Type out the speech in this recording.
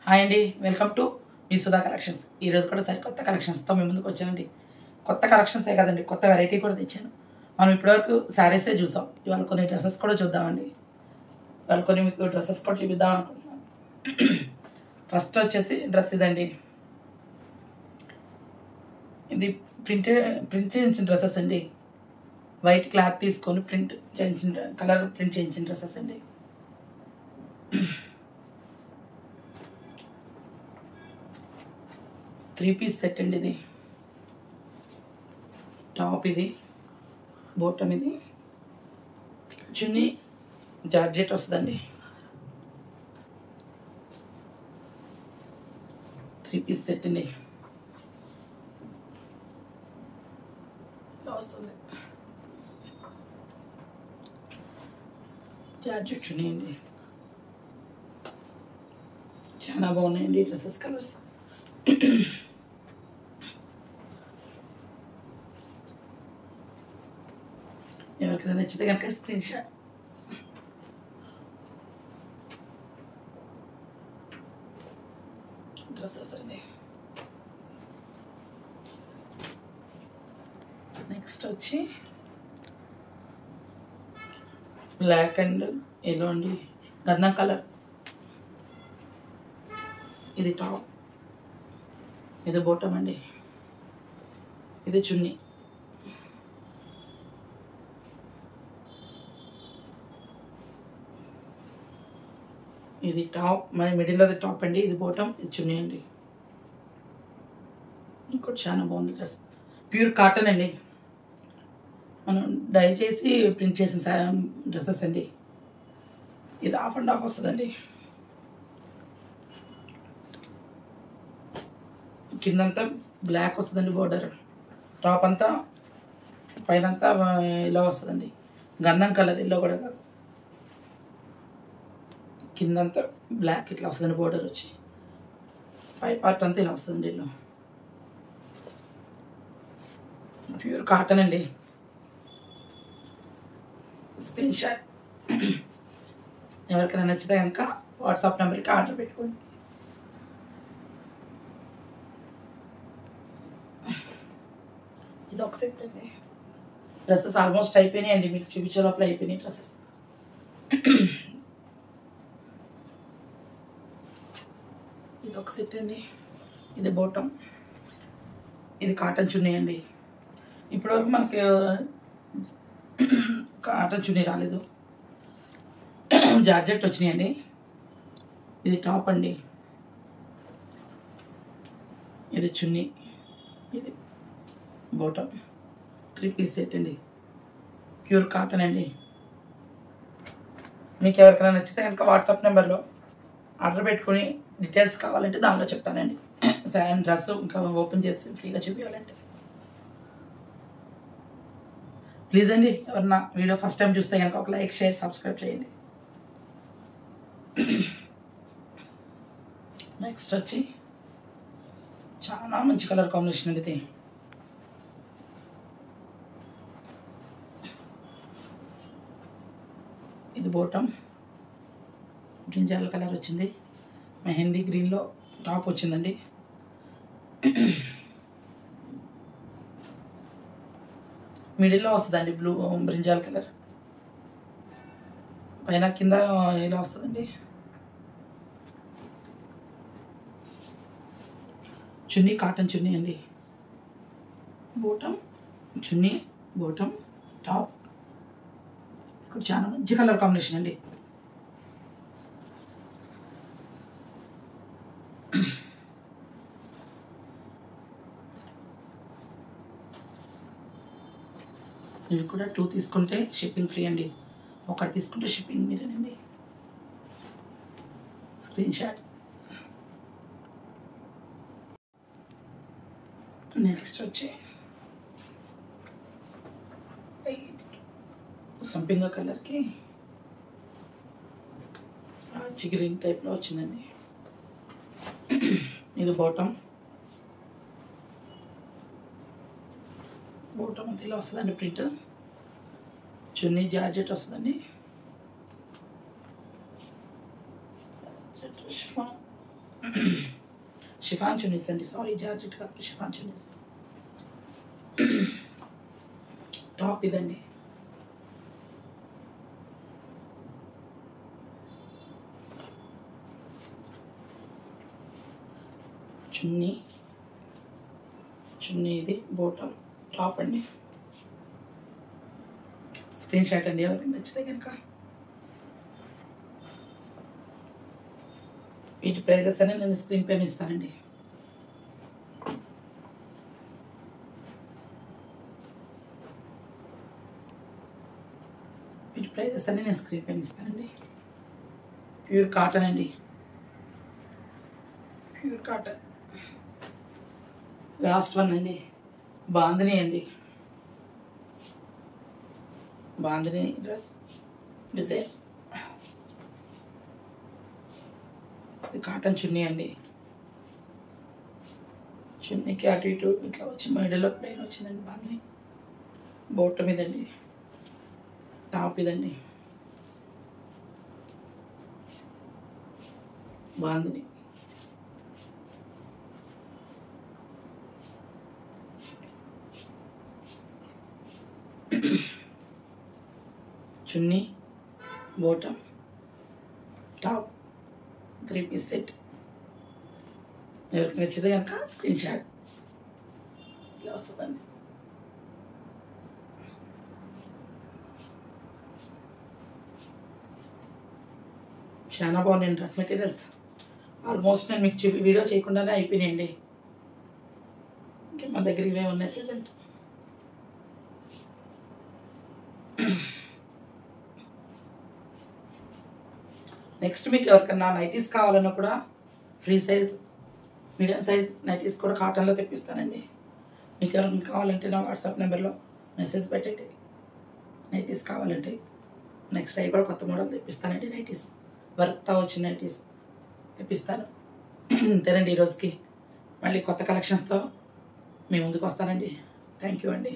Hi అండి, welcome to me Sudha collections. ఈరోజు కూడా సరికొత్త కలెక్షన్స్తో మీ ముందుకు వచ్చానండి. కొత్త కలెక్షన్సే కదండి, కొత్త వెరైటీ కూడా తెచ్చాను. మనం ఇప్పటివరకు శారీసే చూసాం, ఇవాళ కొన్ని డ్రెస్సెస్ కూడా చూద్దామండి. ఇవాళ కొన్ని మీకు డ్రెస్సెస్ కూడా చూపిద్దాం అనుకుంటున్నాను. ఫస్ట్ వచ్చేసి డ్రెస్ ఇదండి. ఇది ప్రింట్ చేయించిన డ్రెస్సెస్ అండి. వైట్ క్లాత్ తీసుకొని ప్రింట్ చేయించిన కలర్ ప్రింట్ చేయించిన డ్రెస్సెస్ అండి. త్రీ పీస్ సెట్ అండి. ఇది టాప్, ఇది బోటమ్, ఇది చున్నీ జార్జెట్ వస్తుందండి. త్రీ పీస్ సెట్ అండి. ఇలా వస్తుంది జార్జెట్ చున్నీ అండి. చాలా బాగున్నాయండి డ్రెస్సెస్ కలర్స్. ఎవరికైనా నచ్చితే కనుక స్క్రీన్ షాట్. డ్రెస్సెస్ అండి. నెక్స్ట్ వచ్చి బ్లాక్ అండ్ ఎల్లో అండి, గంధం కలర్. ఇది టాప్, ఇది బోటమ్ అండి, ఇది చున్నీ. ఇది టాప్, మరి మిడిల్లో అది టాప్ అండి, ఇది బోటమ్, ఇది చున్నీ అండి. ఇంకోటి చాలా బాగుంది డ్రెస్, ప్యూర్ కాటన్ అండి. మనం డై చేసి ప్రింట్ చేసిన డ్రెస్సెస్ అండి. ఇది ఆఫ్ అండ్ ఆఫ్ వస్తుందండి. కిందంతా బ్లాక్ వస్తుందండి బోర్డర్, టాప్ అంతా పైనంతా ఇలా వస్తుందండి, గంధం కలర్. ఎల్లో కూడా కాదు, కిందంతా బ్లాక్ ఇట్లా వస్తుందండి బోర్డర్ వచ్చి. పై పార్ట్ అంతా ఇలా వస్తుందండి ఎల్లో. ప్యూర్ కాటన్ అండి. Screen shot. ఎవరికైనా నచ్చితే కనుక వాట్సాప్ నెంబర్కి ఆర్డర్ పెట్టుకోండి. ఇది ఒక సెట్ అండి. డ్రెస్సెస్ ఆల్మోస్ట్ అయిపోయినాయి అండి, మీకు చూపించే లోపల అయిపోయినాయి డ్రెస్సెస్. ఇది ఒక సెట్ అండి. ఇది బోటమ్, ఇది కాటన్ చున్నీ అండి. ఇప్పటివరకు మనకి కాటన్ చున్నీ రాలేదు, జార్జెట్ వచ్చినాయండి. ఇది టాప్ అండి, ఇది చున్నీ, ఇది బోటమ్. త్రీ పీస్ సెట్ అండి, ప్యూర్ కాటన్ అండి. మీకు ఎవరికైనా నచ్చితే కనుక వాట్సాప్ నెంబర్లో ఆర్డర్ పెట్టుకొని డీటెయిల్స్ కావాలంటే దానిలో చెప్తానండి. డ్రెస్ ఇంకా ఓపెన్ చేసి ఫ్రీగా చూపించాలంటే ప్లీజ్ అండి, ఎవరన్నా వీడియో ఫస్ట్ టైం చూస్తే కనుక ఒక లైక్, షేర్, సబ్స్క్రైబ్ చేయండి. నెక్స్ట్ వచ్చి చాలా మంచి కలర్ కాంబినేషన్ అండి. ఇది బోటమ్, బ్రింజాల్ కలర్ వచ్చింది, మెహందీ గ్రీన్లో టాప్ వచ్చిందండి. మిడిల్లో వస్తుందండి బ్లూ బ్రింజాల్ కలర్, పైన కింద ఇలా వస్తుందండి. చున్నీ కాటన్ చున్నీ అండి. బోటమ్, చున్నీ, బోటమ్, టాప్. ఇక్కడ చాలా మంచి కలర్ కాంబినేషన్ అండి. ఇవి కూడా 2 తీసుకుంటే షిప్పింగ్ ఫ్రీ అండి, ఒకటి తీసుకుంటే షిప్పింగ్ మీరేనండి. Screen shot. నెక్స్ట్ వచ్చి సంపింగ కలర్కి రాచి గ్రీన్ టైప్లో వచ్చిందండి. ఇది బోటమ్, బోటమ్ అంతా ఇలా వస్తుందండి ప్రింట్. చున్నీ జార్జెట్ వస్తుందండి. షిఫాన్ చున్నీస్ అండి, సారీ జార్జెట్ కాదు, షిఫాన్ చున్నీస్. టాప్ ఇదండి. చున్నీ ఇది బోటం టాప్ అండి. స్క్రీన్ షాట్ అండి ఎవరికి నచ్చితే కనుక. వీటి ప్రైజెస్ అనేది నేను స్క్రీన్ పైన ఇస్తానండి. వీటి ప్రైజెస్ అన్నీ నేను స్క్రీన్ పైన ఇస్తానండి. ప్యూర్ కాటన్ అండి, ప్యూర్ కాటన్. లాస్ట్ వన్ అండి, బాందిని అండి, బాందిని డ్రెస్ డిజైన్. ఇది కాటన్ చున్నీ అండి. చున్నీకి అటు ఇటు ఇట్లా వచ్చి మిడిల్లో ప్లెయిన్ వచ్చిందండి. బాందిని బోటం ఇదండి, టాప్ ఇదండి, బాందిని. చున్నీ బోటం టాప్ 3 పీస్ సెట్. ఎవరికి నచ్చితే కనుక స్క్రీన్ షాట్ ఇలా వస్తుందండి. చాలా బాగున్నాయండి డ్రెస్ మెటీరియల్స్. ఆల్మోస్ట్ నేను మీకు వీడియో చేయకుండానే అయిపోయినాయండి. ఇంకా మా దగ్గర ఇవే ఉన్నాయి ప్రెసెంట్. నెక్స్ట్ మీకు ఎవరికన్నా నైటీస్ కావాలన్నా కూడా free size, medium size nighties కూడా కాటన్లో తెప్పిస్తానండి. మీకు ఎవరైనా కావాలంటే నా వాట్సాప్ నెంబర్లో మెసేజ్ పెట్టండి. నైటీస్ కావాలంటే నెక్స్ట్ అవి కూడా కొత్త మోడల్ తెప్పిస్తానండి. నైటీస్ వర్క్తో వచ్చిన నైటీస్ తెప్పిస్తాను. అంతేనండి, ఈరోజుకి మళ్ళీ కొత్త కలెక్షన్స్తో మీ ముందుకు వస్తానండి. థ్యాంక్ యూ అండి.